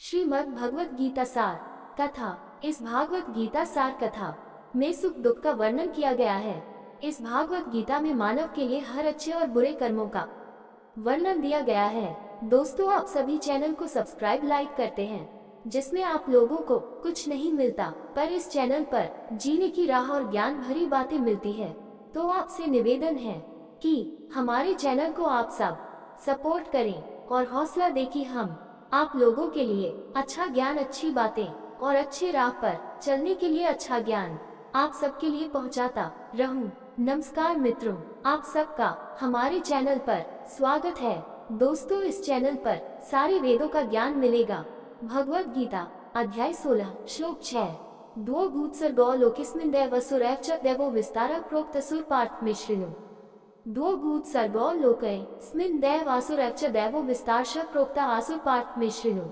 श्रीमद् भगवत गीता सार कथा। इस भागवत गीता सार कथा में सुख दुख का वर्णन किया गया है। इस भागवत गीता में मानव के लिए हर अच्छे और बुरे कर्मों का वर्णन दिया गया है। दोस्तों, आप सभी चैनल को सब्सक्राइब लाइक करते हैं, जिसमें आप लोगों को कुछ नहीं मिलता, पर इस चैनल पर जीने की राह और ज्ञान भरी बातें मिलती है। तो आपसे निवेदन है कि हमारे चैनल को आप सब सपोर्ट करें और हौसला दें कि हम आप लोगों के लिए अच्छा ज्ञान, अच्छी बातें और अच्छे राह पर चलने के लिए अच्छा ज्ञान आप सबके लिए पहुंचाता रहूं। नमस्कार मित्रों, आप सबका हमारे चैनल पर स्वागत है। दोस्तों, इस चैनल पर सारे वेदों का ज्ञान मिलेगा। भगवत गीता अध्याय 16 श्लोक 6। द्वौ भूत्सर्गो लोकेस्मिन् दैवसुरैव च दैवो विस्तारः प्रोक्तसुर पार्थ में शृणु। द्वौ भूत्सर्गो लोकेस्मिन् दैवासुरैव च दैवो विस्तारः प्रोक्ता आसुर पार्थ में शृणु।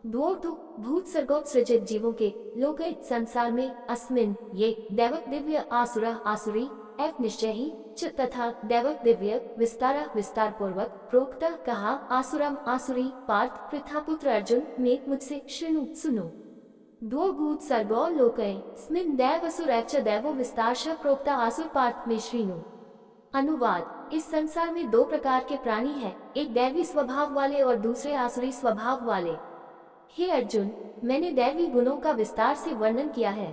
द्वौ तो भूत्सर्गो सृजित जीवों के लोके संसार में, अस्मिन् ये दैवक दिव्य, आसुर आसुरी, एव निश्चय ही, च तथा दैवक दिव्य विस्तार विस्तार पूर्वक, प्रोक्त कहा, आसुरम आसुरी, पार्थ पृथापुत्र अर्जुन में मुझसे शृणु सुनो। द्वौ भूत्सर्गो लोकेस्मिन् दैवासुरैव च दैवो विस्तारः प्रोक्ता आसुर पार्थ में शृणु। अनुवाद: इस संसार में दो प्रकार के प्राणी हैं, एक दैवी स्वभाव वाले और दूसरे आसुरी स्वभाव वाले। हे अर्जुन, मैंने दैवी गुणों का विस्तार से वर्णन किया है,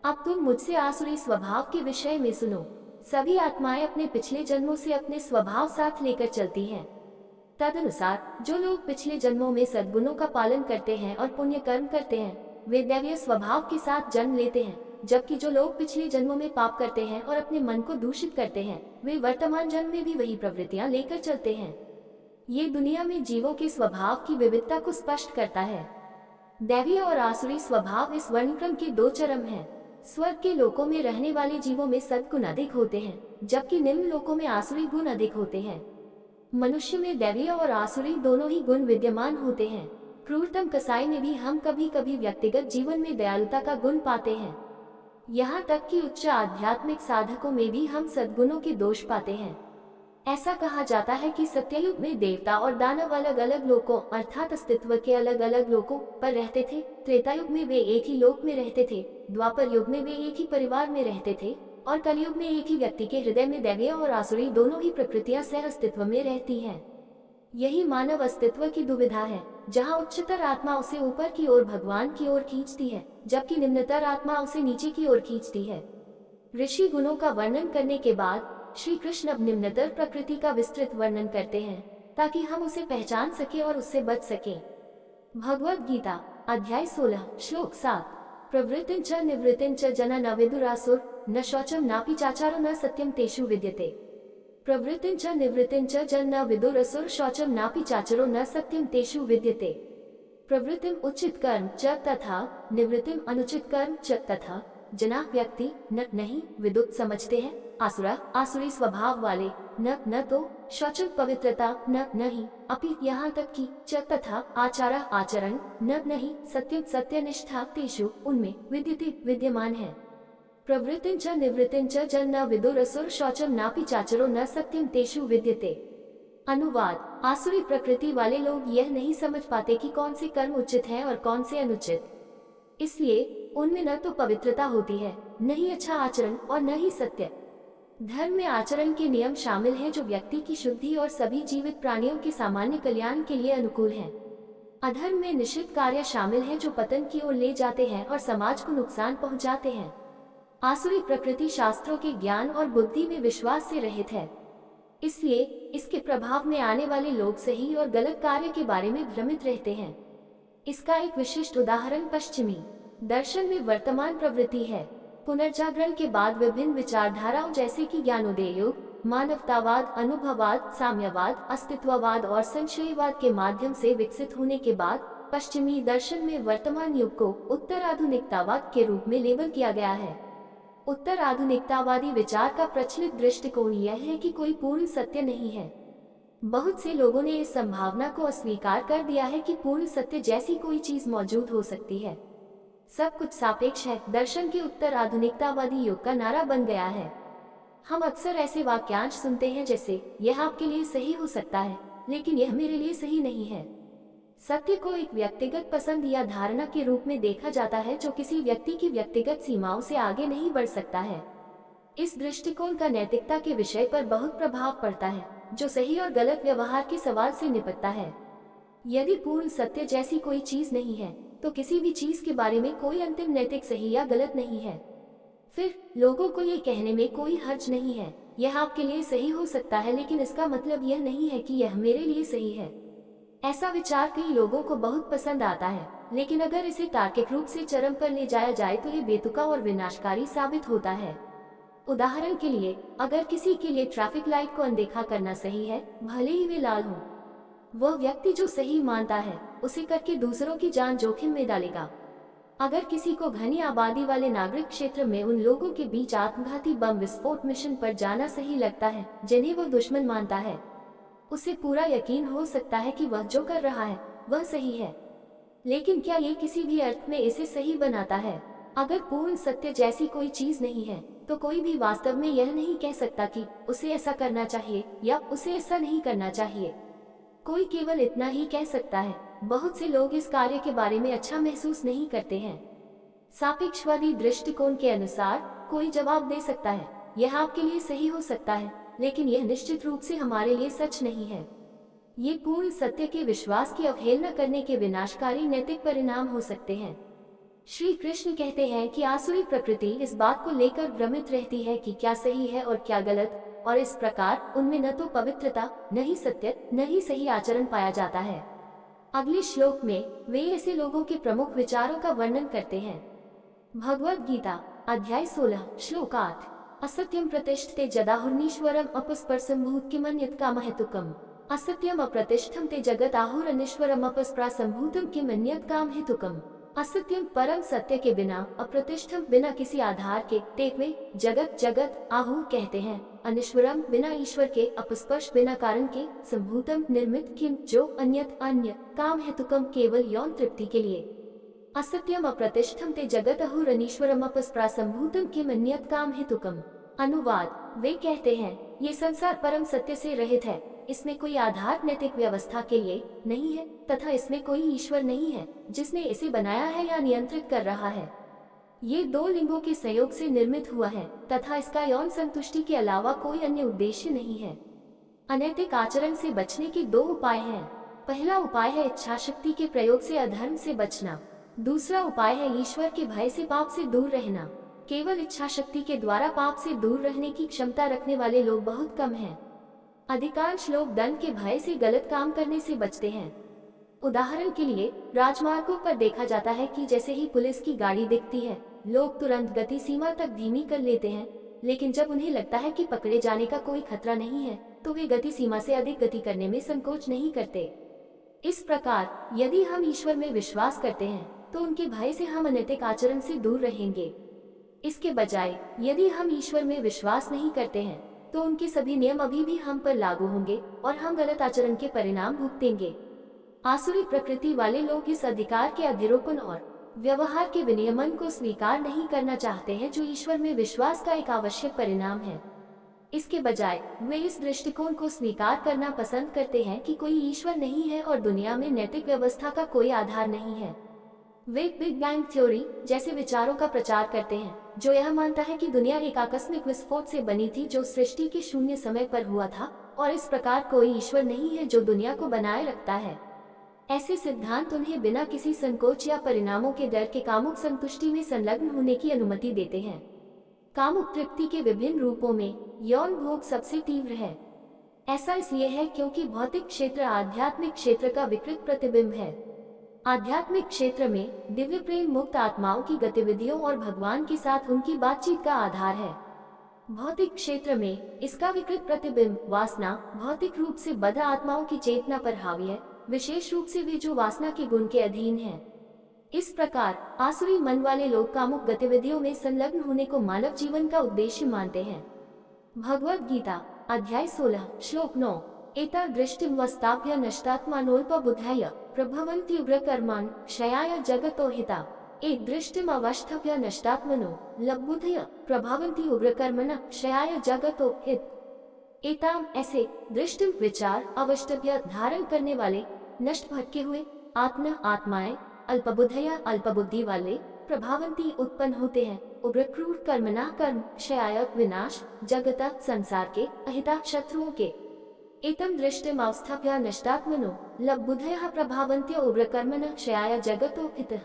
अब तुम मुझसे आसुरी स्वभाव के विषय में सुनो। सभी आत्माएं अपने पिछले जन्मों से अपने स्वभाव साथ लेकर चलती हैं। तदनुसार जो लोग पिछले जन्मों में सद्गुणों का पालन करते हैं और पुण्य कर्म करते हैं, वे दैवीय स्वभाव के साथ जन्म लेते हैं, जबकि जो लोग पिछले जन्मों में पाप करते हैं और अपने मन को दूषित करते हैं, वे वर्तमान जन्म में भी वही प्रवृत्तियां लेकर चलते हैं। ये दुनिया में जीवों के स्वभाव की विविधता को स्पष्ट करता है। दैवीय और आसुरी स्वभाव इस वर्णक्रम के दो चरम हैं। स्वर्ग के लोकों में रहने वाले जीवों में सद्गुण अधिक होते हैं, जबकि निम्न लोकों में आसुरी गुण अधिक होते हैं। मनुष्य में दैवीय और आसुरी दोनों ही गुण विद्यमान होते हैं। क्रूरतम कसाई में भी हम कभी कभी व्यक्तिगत जीवन में दयालुता का गुण पाते हैं। यहाँ तक कि उच्च आध्यात्मिक साधकों में भी हम सद्गुणों के दोष पाते हैं। ऐसा कहा जाता है कि सत्ययुग में देवता और दानव अलग अलग लोकों अर्थात अस्तित्व के अलग अलग लोकों पर रहते थे। त्रेता युग में वे एक ही लोक में रहते थे, द्वापर युग में वे एक ही परिवार में रहते थे, और कलयुग में एक ही व्यक्ति के हृदय में दैवीय और आसुरी दोनों ही प्रकृतियां सह अस्तित्व में रहती हैं। यही मानव अस्तित्व की दुविधा है, जहाँ उच्चतर आत्मा उसे ऊपर की ओर भगवान की ओर खींचती है, जबकि निम्नतर आत्मा उसे नीचे की ओर खींचती है। ऋषि गुणों का वर्णन करने के बाद श्री कृष्ण अब निम्नतर प्रकृति का विस्तृत वर्णन करते हैं, ताकि हम उसे पहचान सके और उससे बच सके। भगवत गीता अध्याय 16 श्लोक 7। प्रवृत्तिं च निवृत्तिं च जना न विदुरासुर न शौचम नापि चाचारो न सत्यम तेषु विद्यते। प्रवृत्तिं च निवृत्तिं च जन न विदुरसुर शौचम नापि चाचरो न सत्यम तेषु विद्यते। प्रवृत्तिम उचित कर्म च तथा निवृत्तिम अनुचित कर्म च तथा जना व्यक्ति न नहीं विदुत समझते हैं, आसुरा आसुरी स्वभाव वाले, न तो शौचम पवित्रता न नहीं, अपि यहाँ तक कि च तथा आचारा आचरण न नहीं, सत्यम सत्यनिष्ठा तेषु उनमें विद्यते विद्यमान है। प्रवृत्तिं च निवृत्तिं च जन न विदुरसुर शौचम नापि चाचरो न सत्यम तेषु विद्यते। अनुवाद: आसुरी प्रकृति वाले लोग यह नहीं समझ पाते कि कौन से कर्म उचित है और कौन से अनुचित, इसलिए उनमें न तो पवित्रता होती है, न ही अच्छा आचरण और न ही सत्य। धर्म में आचरण के नियम शामिल हैं जो व्यक्ति की शुद्धि और सभी जीवित प्राणियों के सामान्य कल्याण के लिए अनुकूल हैं। अधर्म में निषिद्ध कार्य शामिल हैं जो पतन की ओर ले जाते हैं और समाज को नुकसान पहुंचाते हैं। आसुरी प्रकृति शास्त्रों के ज्ञान और बुद्धि में विश्वास से रहित है, इसलिए इसके प्रभाव में आने वाले लोग सही और गलत कार्य के बारे में भ्रमित रहते हैं। इसका एक विशिष्ट उदाहरण पश्चिमी दर्शन में वर्तमान प्रवृत्ति है। पुनर्जागरण के बाद विभिन्न विचारधाराओं जैसे कि ज्ञानोदय युग, मानवतावाद, अनुभववाद, साम्यवाद, अस्तित्ववाद और संशयवाद के माध्यम से विकसित होने के बाद पश्चिमी दर्शन में वर्तमान युग को उत्तराधुनिकतावाद के रूप में लेबल किया गया है। उत्तर आधुनिकतावादी विचार का प्रचलित दृष्टिकोण यह है कि कोई पूर्ण सत्य नहीं है। बहुत से लोगों ने इस संभावना को अस्वीकार कर दिया है कि पूर्ण सत्य जैसी कोई चीज मौजूद हो सकती है। सब कुछ सापेक्ष है, दर्शन के उत्तर आधुनिकतावादी युग का नारा बन गया है। हम अक्सर ऐसे वाक्यांश सुनते हैं जैसे, यह आपके लिए सही हो सकता है, लेकिन यह मेरे लिए सही नहीं है। सत्य को एक व्यक्तिगत पसंद या धारणा के रूप में देखा जाता है जो किसी व्यक्ति की व्यक्तिगत सीमाओं से आगे नहीं बढ़ सकता है। इस दृष्टिकोण का नैतिकता के विषय पर बहुत प्रभाव पड़ता है, जो सही और गलत व्यवहार के सवाल से निपटता है। यदि पूर्ण सत्य जैसी कोई चीज नहीं है, तो किसी भी चीज के बारे में कोई अंतिम नैतिक सही या गलत नहीं है। फिर लोगों को ये कहने में कोई हर्ज नहीं है, यह आपके लिए सही हो सकता है, लेकिन इसका मतलब यह नहीं है कि यह मेरे लिए सही है। ऐसा विचार कई लोगों को बहुत पसंद आता है, लेकिन अगर इसे तार्किक रूप से चरम पर ले जाया जाए तो ये बेतुका और विनाशकारी साबित होता है। उदाहरण के लिए, अगर किसी के लिए ट्रैफिक लाइट को अनदेखा करना सही है, भले ही वे लाल हों, वह व्यक्ति जो सही मानता है उसे करके दूसरों की जान जोखिम में डालेगा। अगर किसी को घनी आबादी वाले नागरिक क्षेत्र में उन लोगों के बीच आत्मघाती बम विस्फोट मिशन पर जाना सही लगता है जिन्हें वो दुश्मन मानता है, उसे पूरा यकीन हो सकता है कि वह जो कर रहा है वह सही है। लेकिन क्या ये किसी भी अर्थ में इसे सही बनाता है? अगर पूर्ण सत्य जैसी कोई चीज नहीं है, तो कोई भी वास्तव में यह नहीं कह सकता कि उसे ऐसा करना चाहिए या उसे ऐसा नहीं करना चाहिए। कोई केवल इतना ही कह सकता है, बहुत से लोग इस कार्य के बारे में अच्छा महसूस नहीं करते हैं। सापेक्षवादी दृष्टिकोण के अनुसार कोई जवाब दे सकता है, यह आपके लिए सही हो सकता है, लेकिन यह निश्चित रूप से हमारे लिए सच नहीं है। ये पूर्ण सत्य के विश्वास की अवहेलना करने के विनाशकारी नैतिक परिणाम हो सकते हैं। श्री कृष्ण कहते हैं कि आसुरी प्रकृति इस बात को लेकर भ्रमित रहती है कि क्या सही है और क्या गलत, और इस प्रकार उनमें न तो पवित्रता, न ही सत्य, न ही सही आचरण पाया जाता है। अगले श्लोक में वे ऐसे लोगों के प्रमुख विचारों का वर्णन करते हैं। भगवद गीता अध्याय 16 श्लोक 8। असत्यम प्रतिष्ठते जदाहुर्नीश्वरम अपस्पर्शंभूत किमन्यत् कामहेतुकम्। असत्यम अप्रतिष्ठम ते जगत आहुरनीश्वरम अपस्प्रासंभूतम किमन्यत् कामहेतुकम्। असत्यम परम सत्य के बिना, अप्रतिष्ठम बिना किसी आधार के, तेवे जगत जगत आहु कहते हैं, अनिश्वरम बिना ईश्वर के, अपस्पर्श बिना कारण के, संभूतम निर्मित, किम जो अन्यत अन्य, काम हेतुकम केवल यौन तृप्ति के लिए। असत्यम अप्रतिष्ठम ते जगत अहुरनीश्वरम अपस्प्रासंभूतम किम अन्यत काम हेतुकम। अनुवाद, वे कहते हैं ये संसार परम सत्य से रहित है, इसमें कोई आधार नैतिक व्यवस्था के लिए नहीं है तथा इसमें कोई ईश्वर नहीं है जिसने इसे बनाया है या नियंत्रित कर रहा है। ये दो लिंगों के संयोग से निर्मित हुआ है तथा इसका यौन संतुष्टि के अलावा कोई अन्य उद्देश्य नहीं है। अनैतिक आचरण से बचने के दो उपाय हैं। पहला उपाय है इच्छा शक्ति के प्रयोग से अधर्म से बचना। दूसरा उपाय है ईश्वर के भय से पाप से दूर रहना। केवल इच्छा शक्ति के द्वारा पाप से दूर रहने की क्षमता रखने वाले लोग बहुत कम हैं। अधिकांश लोग दंड के भय से गलत काम करने से बचते हैं। उदाहरण के लिए, राजमार्गों पर देखा जाता है कि जैसे ही पुलिस की गाड़ी दिखती है, लोग तुरंत गति सीमा तक धीमी कर लेते हैं, लेकिन जब उन्हें लगता है कि पकड़े जाने का कोई खतरा नहीं है, तो वे गति सीमा से अधिक गति करने में संकोच नहीं करते। इस प्रकार, यदि हम ईश्वर में विश्वास करते हैं, तो उनके भय से हम अनैतिक आचरण से दूर रहेंगे। इसके बजाय, यदि हम ईश्वर में विश्वास नहीं करते हैं, तो उनके सभी नियम अभी भी हम पर लागू होंगे और हम गलत आचरण के परिणाम भुगतेंगे। आसुरी प्रकृति वाले लोग इस अधिकार के अधिरोपण और व्यवहार के विनियमन को स्वीकार नहीं करना चाहते हैं, जो ईश्वर में विश्वास का एक आवश्यक परिणाम है। इसके बजाय वे इस दृष्टिकोण को स्वीकार करना पसंद करते हैं कि कोई ईश्वर नहीं है और दुनिया में नैतिक व्यवस्था का कोई आधार नहीं है। वे बिग बैंग थ्योरी जैसे विचारों का प्रचार करते हैं, जो यह मानता है कि दुनिया एक आकस्मिक विस्फोट से बनी थी जो सृष्टि के शून्य समय पर हुआ था, और इस प्रकार कोई ईश्वर नहीं है जो दुनिया को बनाए रखता है। ऐसे सिद्धांत उन्हें बिना किसी संकोच या परिणामों के डर के कामुक संतुष्टि में संलग्न होने की अनुमति देते हैं। कामुक तृप्ति के विभिन्न रूपों में यौन भोग सबसे तीव्र है। ऐसा इसलिए है क्योंकि भौतिक क्षेत्र आध्यात्मिक क्षेत्र का विकृत प्रतिबिंब है। आध्यात्मिक क्षेत्र में दिव्य प्रेम मुक्त आत्माओं की गतिविधियों और भगवान के साथ उनकी बातचीत का आधार है। भौतिक क्षेत्र में इसका विकृत प्रतिबिंब वासना भौतिक रूप से बद्ध आत्माओं की चेतना पर हावी है, विशेष रूप से वे जो वासना के गुण के अधीन हैं। इस प्रकार आसुरी मन वाले लोग कामुक गतिविधियों में संलग्न होने को मानव जीवन का उद्देश्य मानते हैं। भगवद गीता अध्याय 16 श्लोक 9। एता दृष्टिम वस्ताभ्य नष्टात्मानोल्पबुद्धाय प्रभवन्ति उग्रकर्मान् क्षयाय जगतो हिता। एक दृष्टिम अवस्थभ्य नष्टात्मनो लब्बुद्धय प्रभवन्ति उग्रकर्मणः क्षयाय जगतो हित। एताम ऐसे दृष्टिम विचार अवष्टभ्य धारण करने वाले, नष्ट भटके हुए, आत्मा आत्माएं अल्पबुद्धया अल्पबुद्धि वाले प्रभावंती उत्पन्न होते हैं। उग्र क्रूर कर्मणा कर्म क्षयाय विनाश जगता संसार के अहिता शत्रुओं के एतम दृष्टिम अवस्थाप्य नष्टात्मनो लबुद्धया प्रभावंत्य उग्र कर्मणा क्षयाय जगतो हितः।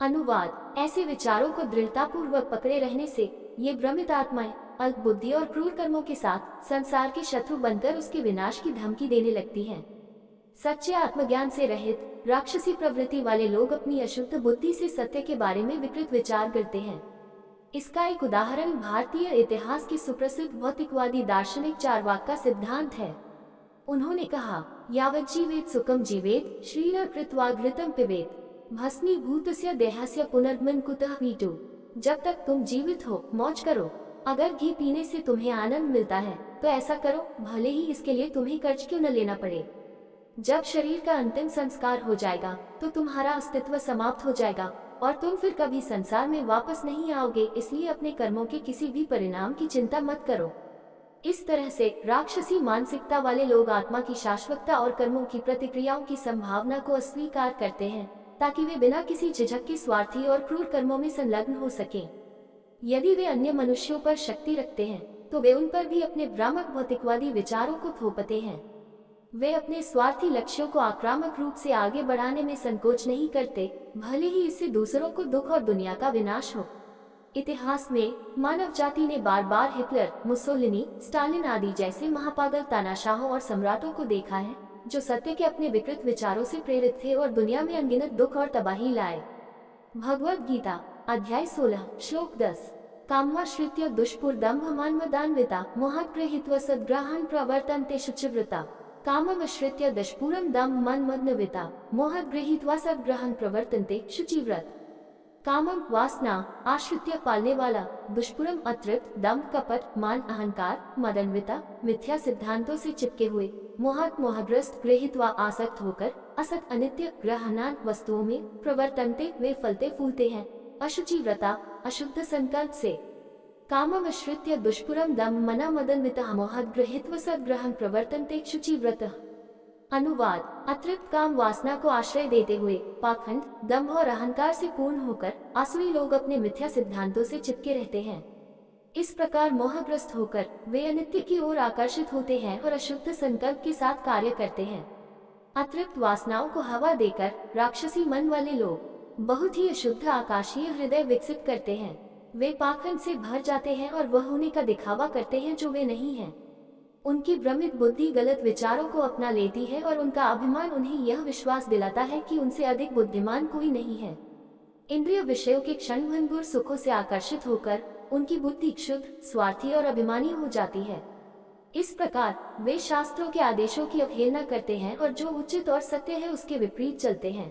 अनुवाद, ऐसे विचारों को दृढ़तापूर्वक पकड़े रहने से ये भ्रमित आत्माएं अल्प बुद्धि और क्रूर कर्मों के साथ संसार के शत्रु बनकर उसके विनाश की धमकी देने लगती हैं। सच्चे आत्मज्ञान से रहित राक्षसी प्रवृत्ति वाले लोग अपनी अशुद्ध बुद्धि से सत्य के बारे में विकृत विचार करते हैं। इसका एक उदाहरण भारतीय इतिहास के सुप्रसिद्ध भौतिकवादी दार्शनिक चार्वाक का सिद्धांत है। उन्होंने कहा, यावत् जीवेत सुखम जीवेत श्रीर कृत्वा घृतम पिबेत भस्मीभूतस्य देहस्य पुनर्मन कुतः वीटु। जब तक तुम जीवित हो मौज करो, अगर घी पीने से तुम्हें आनंद मिलता है तो ऐसा करो, भले ही इसके लिए तुम्हें कर्ज क्यों न लेना पड़े। जब शरीर का अंतिम संस्कार हो जाएगा तो तुम्हारा अस्तित्व समाप्त हो जाएगा और तुम फिर कभी संसार में वापस नहीं आओगे, इसलिए अपने कर्मों के किसी भी परिणाम की चिंता मत करो। इस तरह से राक्षसी मानसिकता वाले लोग आत्मा की शाश्वतता और कर्मों की प्रतिक्रियाओं की संभावना को अस्वीकार करते हैं ताकि वे बिना किसी झिझक के स्वार्थी और क्रूर कर्मों में संलग्न हो सकें। यदि वे अन्य मनुष्यों पर शक्ति रखते हैं तो वे उन पर भी अपने भ्रामक भौतिकवादी विचारों को थोपते हैं। वे अपने स्वार्थी लक्ष्यों को आक्रामक रूप से आगे बढ़ाने में संकोच नहीं करते, भले ही इससे दूसरों को दुख और दुनिया का विनाश हो। इतिहास में मानव जाति ने बार बार हिटलर, मुसोलिनी, स्टालिन आदि जैसे महापागल तानाशाहों और सम्राटों को देखा है जो सत्य के अपने विकृत विचारों से प्रेरित थे और दुनिया में अनगिनत दुख और तबाही लाए। भगवद गीता अध्याय 16 श्लोक 10। कामाश्रित्य दुष्पुरदम्भमान्मदान्विता मोहाग्रहीत्वा सद्ग्रहान् प्रवर्तन्ते शुचिव्रता। काममाश्रित्य दुष्पुरं दम्भमन्मदान्विता मोहाग्रहीत्वा सद्ग्रहान् प्रवर्तन्ते शुचिव्रत। कामम वासना आश्रित्य पालने वाला, दुष्पुरम अतृप्त दम्भ कपट मान अहंकार मदन्विता मिथ्या सिद्धांतों से चिपके हुए, मोहात मोहग्रस्त गृहीत्वा आसक्त होकर, असत अनित्य ग्रहणान वस्तुओं में, प्रवर्तन्ते वे फलते फूलते हैं, अशुचि व्रता अशुद्ध संकल्प से। कामम आश्रित्य दुष्पुरम दम्भ मना मदन्विता मोहात गृहीत्वा सद्ग्रहं प्रवर्तन्ते शुचि व्रतः। अनुवाद, अतृप्त काम वासना को आश्रय देते हुए पाखंड, दंभ और अहंकार से पूर्ण होकर आसुरी लोग अपने मिथ्या सिद्धांतों से चिपके रहते हैं। इस प्रकार मोहग्रस्त होकर वे अनित्य की ओर आकर्षित होते हैं और अशुद्ध संकल्प के साथ कार्य करते हैं। अतृप्त वासनाओं को हवा देकर राक्षसी मन वाले लोग बहुत ही अशुद्ध आकाशीय हृदय विकसित करते हैं। वे पाखंड से भर जाते हैं और वह होने का दिखावा करते हैं जो वे नहीं हैं। उनकी भ्रमित बुद्धि गलत विचारों को अपना लेती है और उनका अभिमान उन्हें यह विश्वास दिलाता है कि उनसे अधिक बुद्धिमान कोई नहीं है। इंद्रिय विषयों के क्षणभंगुर सुखों से आकर्षित होकर उनकी बुद्धि क्षुद्र, स्वार्थी और अभिमानी हो जाती है। इस प्रकार वे शास्त्रों के आदेशों की अवहेलना करते हैं और जो उचित और सत्य है उसके विपरीत चलते हैं।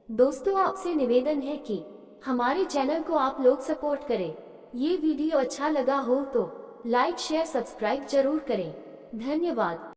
दोस्तों, आपसे निवेदन है कि हमारे चैनल को आप लोग सपोर्ट करें। ये वीडियो अच्छा लगा हो तो लाइक शेयर सब्सक्राइब जरूर करें। धन्यवाद।